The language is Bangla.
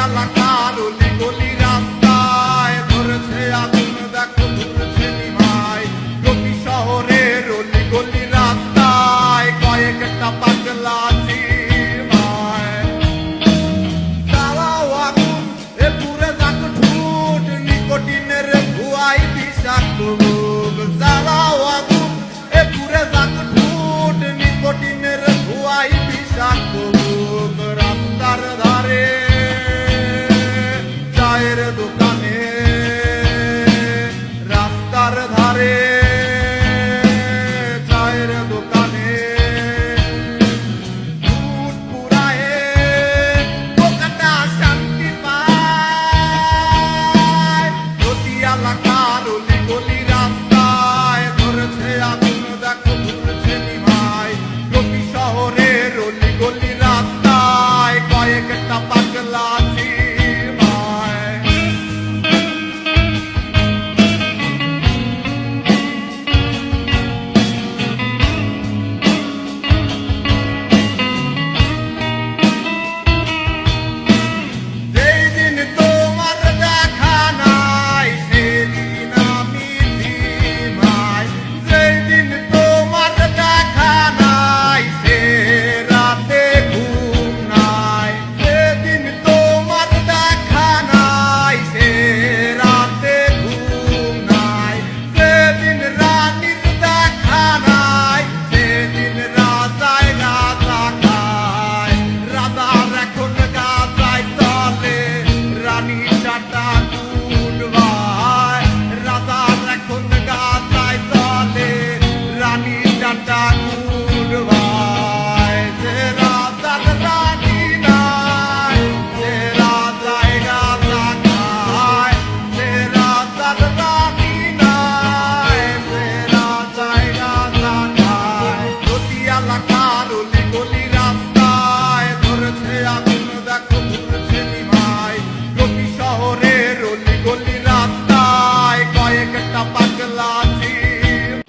এলাকার অলি গলি রাস্তায় ধরেছে আগুন, দেখো ঘুরছে নিভাই। প্রতি শহরের অলি গলি রাস্তায় কয়েকটা পাগলা চিমায়। জ্বালাও আগুন, এ পুরে যাক ঠোঁট, নিকোটিনের ধোঁয়ায় বিষাক্ত মুখ। জ্বালাও আগুন, এ পুরে যাক ঠোঁট, নিকোটিনের ধোঁয়ায় বিষাক্ত মুখ। রাস্তার ধারে চায়ের দোকানে, রাস্তার ধারে চায়ের দোকানে দুধ পুরায়ে পোকাটা শান্তি পায়। প্রতি এলাকার অলি গলি রাস্তায় ধরেছে আগুন, দেখো ঘুরছে নিভাই। প্রতি শহরের অলি গলি রাস্তায় কয়েকটা পাগলা চিমায়। যেই দিন তোমার দেখা নাই সেদিন আমি ধিমাই। যেই দিন তোমার দেখা নাই সে রাতে ঘুম নাই। সেদিন তোমার দেখা নাই সে রাতে ঘুম নাই। সেদিন রানীর দেখা নাই সেদিন রাজায় গাঁজা খায়। রাজার এখন গাঁজায় চলে, রানী টাটা গুড বাই। রাজার এখন গাঁজায় চলে, রানী টাটা গুড বাই। যে রাজার রানী নাই সে রাজায় গাঁজা খায়। যে রাজার রানী নাই সে রাজায় গাঁজা খায়। প্রতি এলাকার অলি গলি রাস্তায়